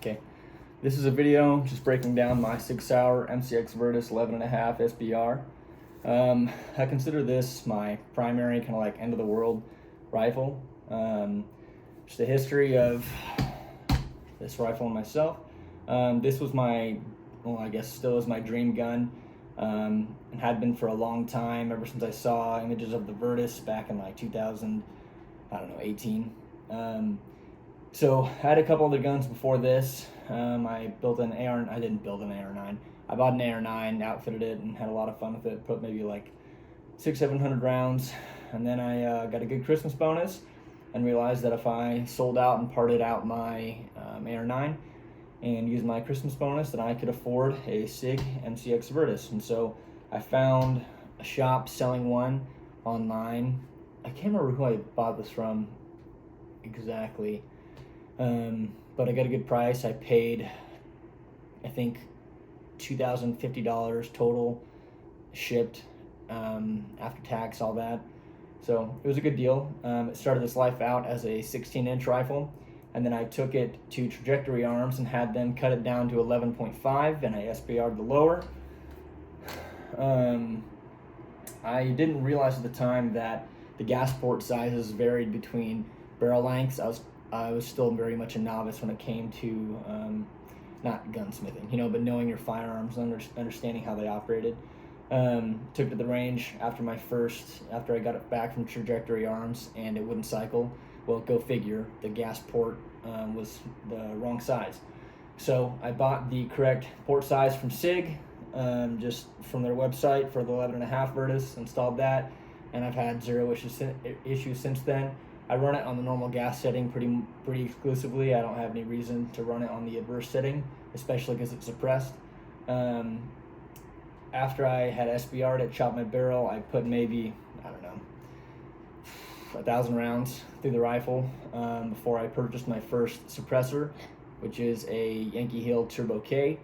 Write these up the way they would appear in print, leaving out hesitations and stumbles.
Okay, this is a video just breaking down my Sig Sauer MCX Virtus 11.5 SBR. I consider this my primary kind of like end of the world rifle. Just a history of this rifle and myself. This was my, well, I guess still is my dream gun, and had been for a long time, ever since I saw images of the Virtus back in like 2018. So I had a couple other guns before this. I built an AR. I didn't build an AR-9. I bought an AR-9, outfitted it, and had a lot of fun with it. Put maybe like 600-700 rounds, and then I got a good Christmas bonus, and realized that if I sold out and parted out my AR-9 and used my Christmas bonus, then I could afford a Sig MCX Virtus. And so I found a shop selling one online. I can't remember who I bought this from exactly. But I got a good price. I paid, I think, $2,050 total, shipped, after tax, all that. So it was a good deal. It started its life out as a 16-inch rifle, and then I took it to Trajectory Arms and had them cut it down to 11.5, and I SBR'd the lower. I didn't realize at the time that the gas port sizes varied between barrel lengths. I was still very much a novice when it came to not gunsmithing, but knowing your firearms, understanding how they operated. Took it to the range after I got it back from Trajectory Arms, and it wouldn't cycle. Well, go figure, the gas port was the wrong size. So I bought the correct port size from Sig, just from their website for the 11.5 Virtus, installed that, and I've had zero issues since then. I run it on the normal gas setting pretty exclusively. I don't have any reason to run it on the adverse setting, especially because it's suppressed. After I had SBR'd it, chopped my barrel, I put maybe, 1,000 rounds through the rifle before I purchased my first suppressor, which is a Yankee Hill Turbo K.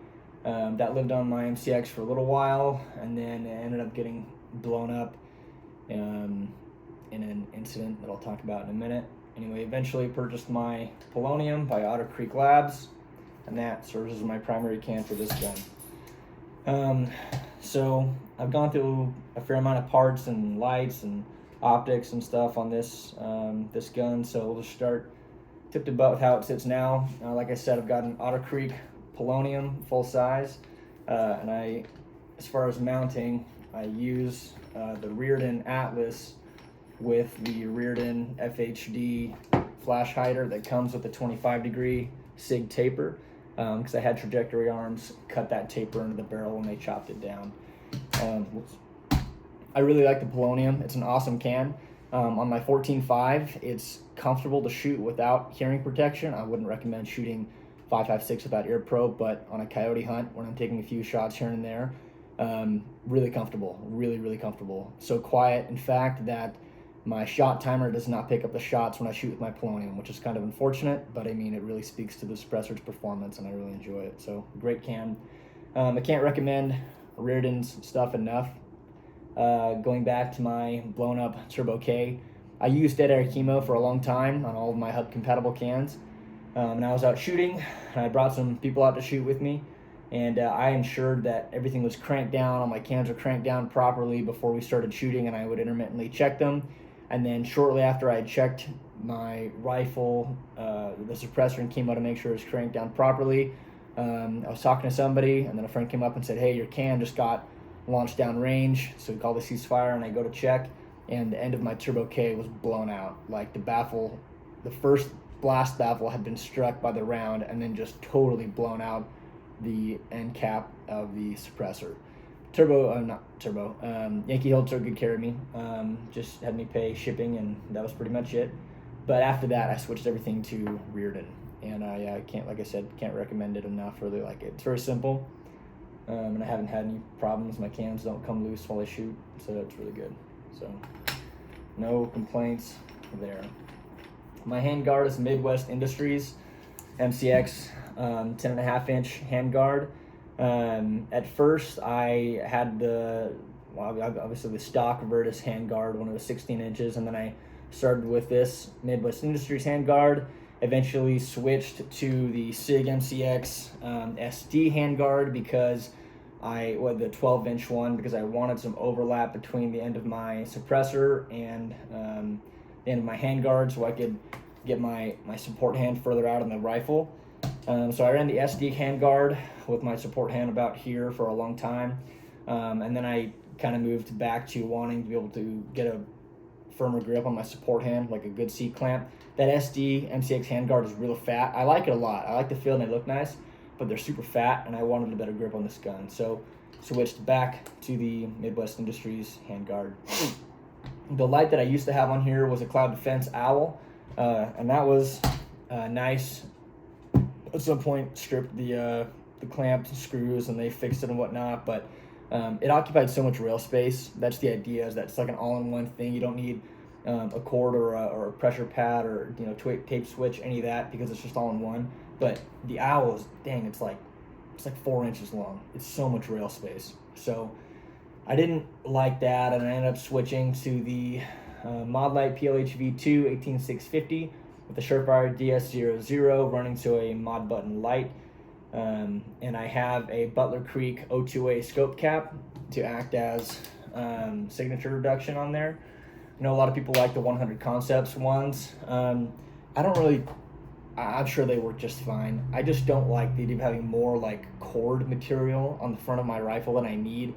That lived on my MCX for a little while, and then it ended up getting blown up in an incident that I'll talk about in a minute. Anyway, eventually purchased my Polonium by Otter Creek Labs, and that serves as my primary can for this gun. So I've gone through a fair amount of parts and lights and optics and stuff on this this gun, so we'll just start tip to butt with how it sits now. Like I said, I've got an Otter Creek Polonium full size, and as far as mounting, I use the Reardon Atlas with the Reardon FHD flash hider that comes with a 25-degree Sig taper, because I had Trajectory Arms cut that taper into the barrel when they chopped it down. I really like the Polonium. It's an awesome can. On my 14.5, it's comfortable to shoot without hearing protection. I wouldn't recommend shooting 5.56 without ear probe, but on a coyote hunt, when I'm taking a few shots here and there, really comfortable, really comfortable. So quiet, in fact, that my shot timer does not pick up the shots when I shoot with my Polonium, which is kind of unfortunate, but I mean, it really speaks to the suppressor's performance, and I really enjoy it. So, great can. I can't recommend Reardon's stuff enough. Going back to my blown up Turbo K, I used Dead Air Chemo for a long time on all of my hub compatible cans, and I was out shooting, and I brought some people out to shoot with me, and I ensured that everything was cranked down, all my cans were cranked down properly before we started shooting, and I would intermittently check them. And then shortly after I had checked my rifle, the suppressor, and came out to make sure it was cranked down properly, I was talking to somebody, and then a friend came up and said, "Hey, your can just got launched down range." So we called the ceasefire, and I go to check, and the end of my Turbo K was blown out. Like the first blast baffle had been struck by the round, and then just totally blown out the end cap of the suppressor. Yankee Hill took good care of me, just had me pay shipping, and that was pretty much it. But after that, I switched everything to Reardon, and I can't recommend it enough. Really like it. It's very simple, and I haven't had any problems. My cans don't come loose while I shoot, so that's really good. So no complaints there. My handguard is Midwest Industries MCX 10.5-inch handguard. At first, I had obviously the stock Virtus handguard when it was 16 inches, and then I started with this Midwest Industries handguard, Eventually switched to the Sig MCX SD handguard because the 12-inch one, because I wanted some overlap between the end of my suppressor and the end of my handguard, so I could get my support hand further out in the rifle. So I ran the SD handguard with my support hand about here for a long time, and then I kind of moved back to wanting to be able to get a firmer grip on my support hand, like a good C-clamp. That SD MCX handguard is real fat. I like it a lot. I like the feel and they look nice, but they're super fat, and I wanted a better grip on this gun. So switched back to the Midwest Industries handguard. The light that I used to have on here was a Cloud Defense Owl, and that was nice. At some point stripped the clamps and screws, and they fixed it and whatnot, but it occupied so much rail space. That's the idea, is that it's like an all-in-one thing. You don't need a cord or a pressure pad or tape switch, any of that, because it's just all in one. But the Owl is, dang, it's like 4 inches long. It's so much rail space. So I didn't like that, and I ended up switching to the Modlite PLHV2 18650 with the Surefire DS00 running to a mod button light. And I have a Butler Creek O2A scope cap to act as signature reduction on there. I know a lot of people like the 100 Concepts ones. I'm sure they work just fine. I just don't like the idea of having more like cord material on the front of my rifle than I need,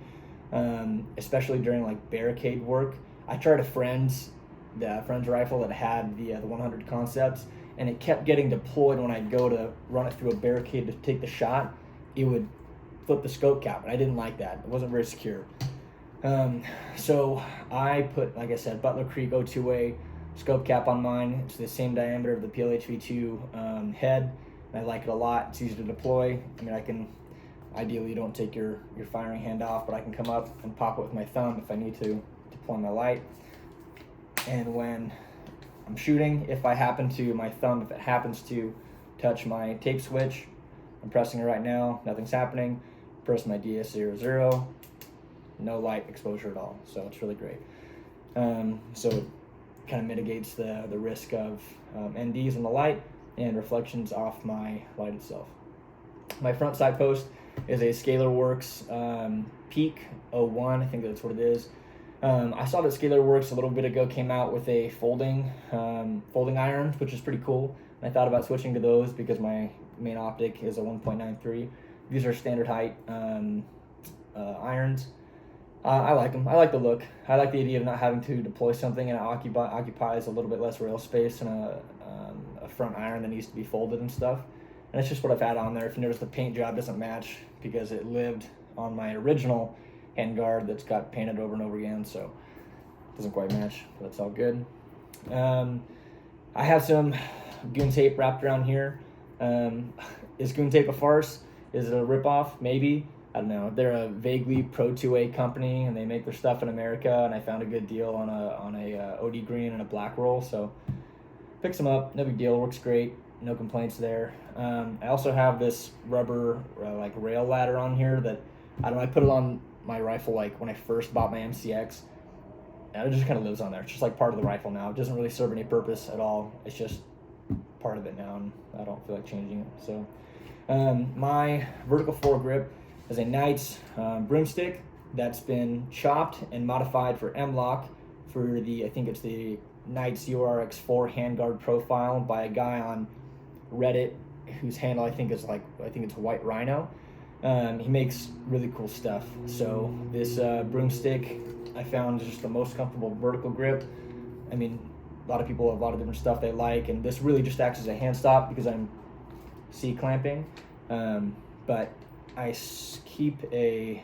especially during like barricade work. I tried a friend's rifle that had the 100 Concepts, and it kept getting deployed when I'd go to run it through a barricade to take the shot. It would flip the scope cap, and I didn't like that. It wasn't very secure. So I put, like I said, Butler Creek O2A scope cap on mine. It's the same diameter of the PLHV2 head, and I like it a lot. It's easy to deploy. I mean, ideally you don't take your firing hand off, but I can come up and pop it with my thumb if I need to deploy my light. And when I'm shooting, if it happens to touch my tape switch, I'm pressing it right now, nothing's happening. Press my DS00, no light exposure at all, so it's really great. So it kind of mitigates the risk of NDs in the light and reflections off my light itself. My front sight post is a ScalarWorks Peak 01, I think that's what it is. I saw that ScalarWorks a little bit ago came out with a folding iron, which is pretty cool. And I thought about switching to those because my main optic is a 1.93. These are standard height irons. I like them. I like the look. I like the idea of not having to deploy something, and it occupies a little bit less rail space than a front iron that needs to be folded and stuff. And it's just what I've had on there. If you notice, the paint job doesn't match because it lived on my original handguard that's got painted over and over again, so it doesn't quite match, but it's all good. I have some goon tape wrapped around here. Is goon tape a farce? Is it a ripoff? Maybe. I don't know. They're a vaguely Pro 2A company, and they make their stuff in America, and I found a good deal on a OD green and a black roll, so picks them up. No big deal. Works great. No complaints there. I also have this rubber like rail ladder on here that I put it on my rifle like when I first bought my MCX, and it just kind of lives on there. It's just like part of the rifle now. It doesn't really serve any purpose at all. It's just part of it now, and I don't feel like changing it. So my vertical foregrip is a Knights broomstick that's been chopped and modified for M-LOK for I think it's the Knights URX4 handguard profile by a guy on Reddit whose handle I think it's White Rhino. He makes really cool stuff. So this broomstick I found is just the most comfortable vertical grip. I mean, a lot of people have a lot of different stuff they like, and this really just acts as a hand stop because I'm C-clamping. But I keep a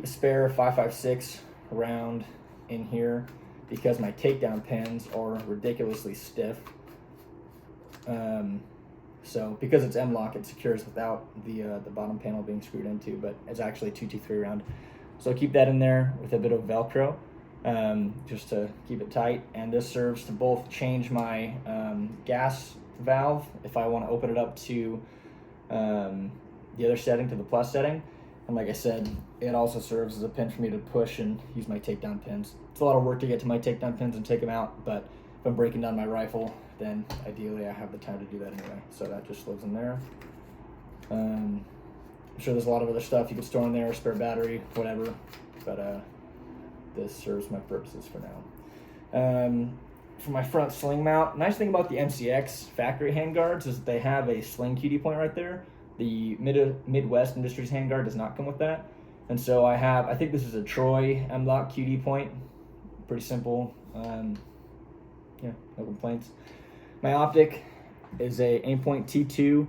spare 5.56 round in here because my takedown pins are ridiculously stiff. So because it's M-LOK, it secures without the bottom panel being screwed into, but it's actually 223 round. So keep that in there with a bit of Velcro just to keep it tight. And this serves to both change my gas valve if I want to open it up to the other setting, to the plus setting. And like I said, it also serves as a pin for me to push and use my takedown pins. It's a lot of work to get to my takedown pins and take them out, but if I'm breaking down my rifle, then ideally I have the time to do that anyway. So that just lives in there. I'm sure there's a lot of other stuff you could store in there, spare battery, whatever, but this serves my purposes for now. For my front sling mount, nice thing about the MCX factory handguards is that they have a sling QD point right there. The Midwest Industries handguard does not come with that. And so I think this is a Troy M-Lock QD point. Pretty simple. Yeah, no complaints. My optic is a Aimpoint T2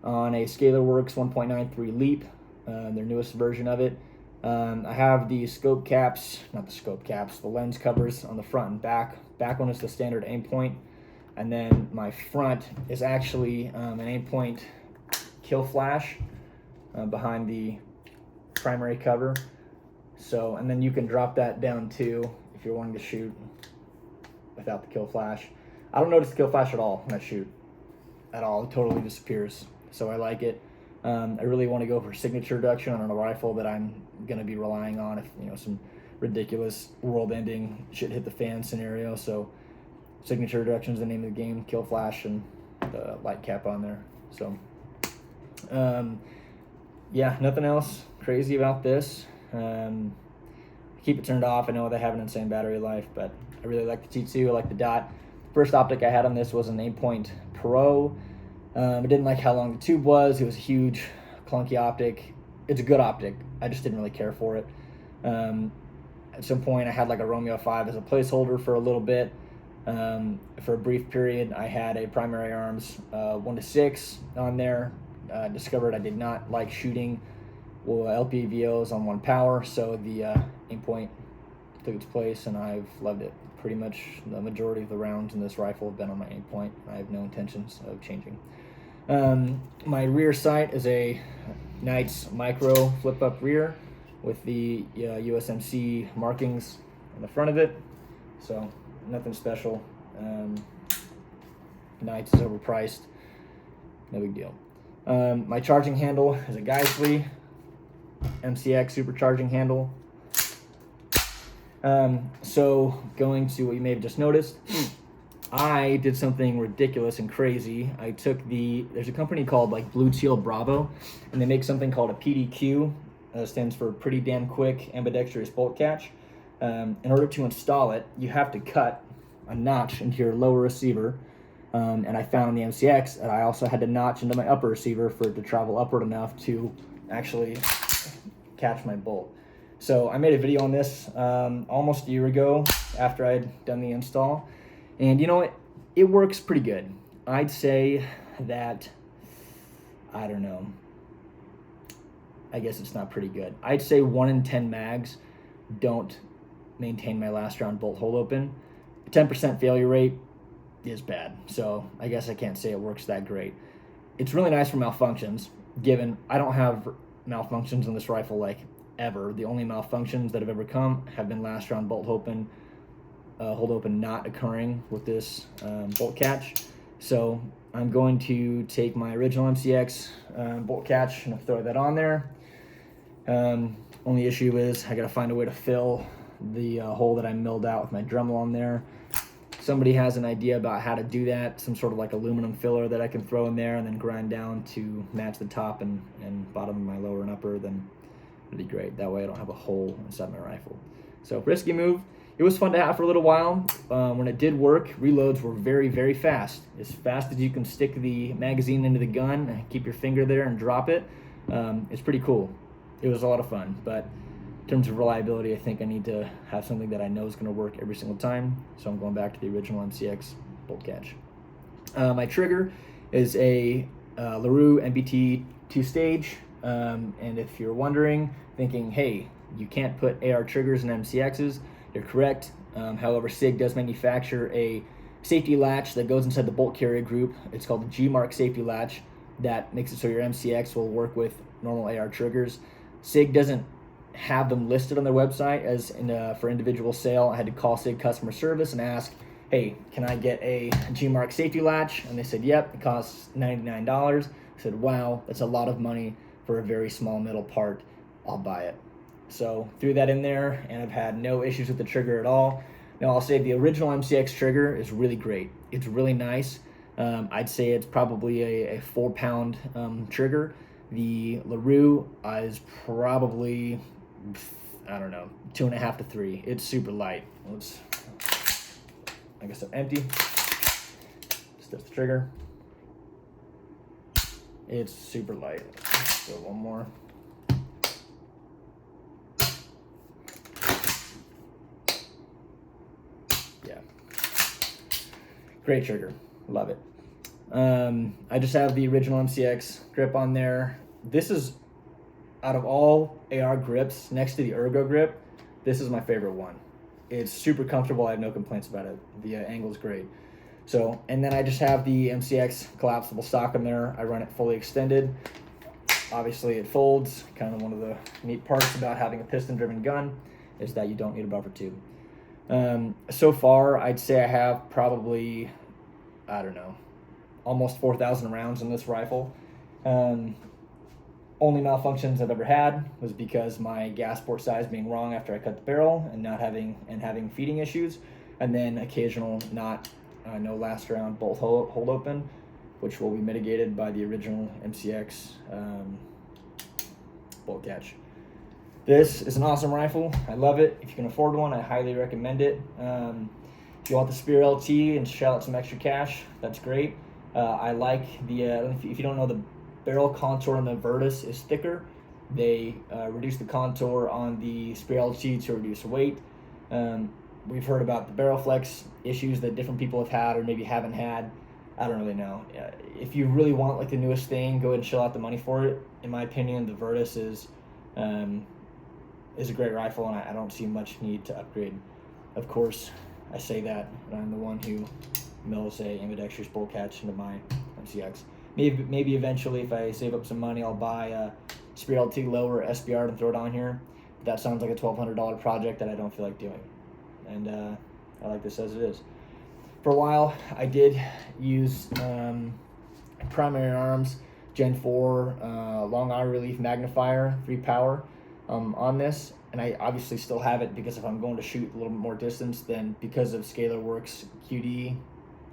on a ScalarWorks 1.93 Leap, their newest version of it. I have the the lens covers on the front and back. Back one is the standard Aimpoint, and then my front is actually an Aimpoint kill flash behind the primary cover. So, and then you can drop that down too if you're wanting to shoot without the kill flash. I don't notice the kill flash at all when I shoot at all. It totally disappears. So I like it. I really want to go for signature reduction on a rifle that I'm going to be relying on if some ridiculous world-ending shit hit the fan scenario. So signature reduction is the name of the game. Kill flash and the light cap on there. So yeah, nothing else crazy about this. Keep it turned off. I know they have an insane battery life, but I really like the T2. I like the dot. First optic I had on this was an Aimpoint Pro. I didn't like how long the tube was. It was a huge, clunky optic. It's a good optic. I just didn't really care for it. At some point, I had like a Romeo 5 as a placeholder for a little bit. For a brief period, I had a Primary Arms 1-6 on there. Discovered I did not like shooting LPVOs on 1 power, so the Aimpoint took its place, and I've loved it. Pretty much the majority of the rounds in this rifle have been on my Aimpoint. I have no intentions of changing. My rear sight is a Knights Micro flip-up rear with the USMC markings on the front of it, so nothing special. Knights is overpriced, no big deal. My charging handle is a Geissele MCX supercharging handle. So going to what you may have just noticed, I did something ridiculous and crazy. I took there's a company called like Blue Teal Bravo, and they make something called a PDQ, stands for Pretty Damn Quick Ambidextrous Bolt Catch. In order to install it, you have to cut a notch into your lower receiver, and I found on the MCX that I also had to notch into my upper receiver for it to travel upward enough to actually catch my bolt. So I made a video on this almost a year ago after I'd done the install, and you know what? It works pretty good. I'd say that, I don't know, I guess it's not pretty good. I'd say 1 in 10 mags don't maintain my last round bolt hold open. 10% failure rate is bad, so I guess I can't say it works that great. It's really nice for malfunctions, given I don't have malfunctions in this rifle like ever. The only malfunctions that have ever come have been last round bolt open, hold open not occurring with this bolt catch. So I'm going to take my original MCX bolt catch and throw that on there. Only issue is I gotta find a way to fill the hole that I milled out with my Dremel on there. Somebody has an idea about how to do that, some sort of like aluminum filler that I can throw in there and then grind down to match the top and bottom of my lower and upper, then it'd be great. That way I don't have a hole inside my rifle. So risky move. It was fun to have for a little while. When it did work, reloads were very, very fast. As fast as you can stick the magazine into the gun and keep your finger there and drop it. It's pretty cool. It was a lot of fun, but in terms of reliability, I think I need to have something that I know is going to work every single time. So I'm going back to the original MCX bolt catch. My trigger is a LaRue MBT 2-stage. And if you're wondering, thinking, hey, you can't put AR triggers in MCXs, you're correct. However, Sig does manufacture a safety latch that goes inside the bolt carrier group. It's called the G-Mark safety latch that makes it so your MCX will work with normal AR triggers. Sig doesn't have them listed on their website as for individual sale. I had to call Sig customer service and ask, hey, can I get a G-Mark safety latch? And they said, yep, it costs $99. I said, wow, that's a lot of money for a very small metal part. I'll buy it. So threw that in there, and I've had no issues with the trigger at all. Now, I'll say the original MCX trigger is really great. It's really nice. I'd say it's probably a 4-pound trigger. The LaRue is probably, I don't know, 2.5 to 3. It's super light. Let's, I guess I'm empty. Stiff the trigger. It's super light. Let's go one more. Yeah. Great trigger. Love it. I just have the original MCX grip on there. This is, out of all AR grips, next to the Ergo grip, this is my favorite one. It's super comfortable. I have no complaints about it. The angle is great. So, and then I just have the MCX collapsible stock in there. I run it fully extended. Obviously it folds. Kind of one of the neat parts about having a piston-driven gun is that you don't need a buffer tube. So far, I'd say I have probably, I don't know, almost 4,000 rounds in this rifle. Only malfunctions I've ever had was because my gas port size being wrong after I cut the barrel and not having feeding issues, and then occasional no last round bolt hold open, which will be mitigated by the original MCX bolt catch. This is an awesome rifle. I love it. If you can afford one, I highly recommend it. If you want the Spear LT and shell out some extra cash, that's great. I like the, if you don't know, the barrel contour on the Virtus is thicker. They reduce the contour on the Spear LT to reduce weight. We've heard about the barrel flex issues that different people have had or maybe haven't had. I don't really know. If you really want like the newest thing, go ahead and shell out the money for it. In my opinion, the Virtus is a great rifle, and I don't see much need to upgrade. Of course, I say that, but I'm the one who mills a ambidextrous bolt catch into my MCX. Maybe eventually, if I save up some money, I'll buy a Spear LT lower SBR and throw it on here. But that sounds like a $1,200 project that I don't feel like doing. And I like this as it is. For a while, I did use Primary Arms Gen 4 long eye relief magnifier 3 power on this, and I obviously still have it because if I'm going to shoot a little bit more distance, then because of ScalarWorks QD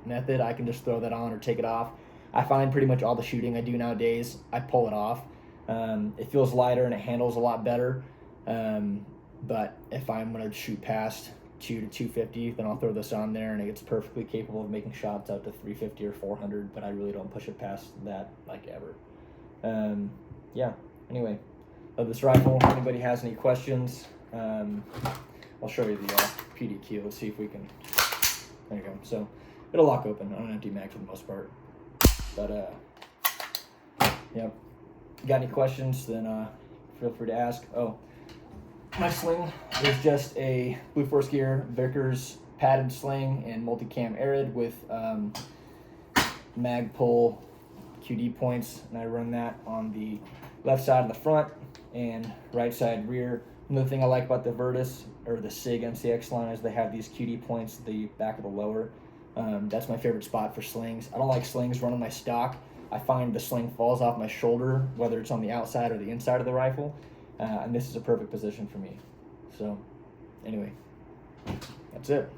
method, I can just throw that on or take it off. I find pretty much all the shooting I do nowadays, I pull it off. It feels lighter and it handles a lot better, but if I'm going to shoot past 2 to 250, then I'll throw this on there, and it's perfectly capable of making shots out to 350 or 400, but I really don't push it past that like ever. Yeah, anyway, love this rifle. If anybody has any questions, I'll show you the PDQ. Let's see if we can, there you go. So it'll lock open on an empty mag for the most part. But yeah, got any questions, then feel free to ask. Oh, my sling is just a Blue Force Gear Vickers padded sling and multicam arid with mag pull QD points, and I run that on the left side of the front and right side rear. Another thing I like about the Virtus or the Sig MCX line is they have these QD points at the back of the lower. That's my favorite spot for slings. I don't like slings running my stock. I find the sling falls off my shoulder, whether it's on the outside or the inside of the rifle, and this is a perfect position for me. So anyway, that's it.